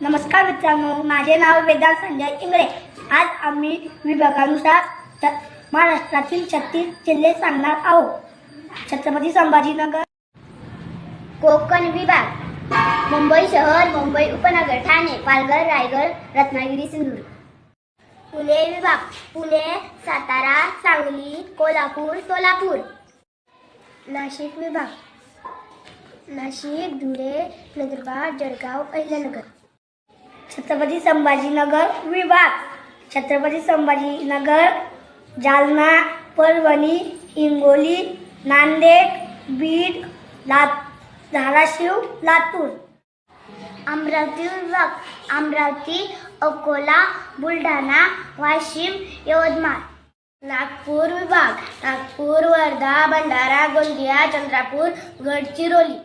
नमस्कार मित्रांनो, माझे नाव वेदांत संजय इंगळे। आज आम्ही विभागानुसार महाराष्ट्रातील 36 जिल्हे सांगणार आहोत। छत्रपती संभाजीनगर, कोकण विभाग, मुंबई शहर, मुंबई उपनगर, ठाणे, पालघर, रायगड, रत्नागिरी, सिंधुदुर्ग। पुणे विभाग, पुणे, सातारा, सांगली, कोल्हापूर, सोलापूर। नाशिक विभाग, नाशिक, धुळे, नंदुरबार, जळगाव, अहिल्यानगर। छत्रपती संभाजीनगर विभाग, छत्रपती संभाजीनगर, जालना, परभणी, हिंगोली, नांदेड, बीड, धाराशिव, लातूर। अमरावती विभाग, अमरावती, अकोला, बुलढाणा, वाशिम, यवतमाळ। नागपूर विभाग, नागपूर, वर्धा, भंडारा, गोंदिया, चंद्रपूर, गडचिरोली।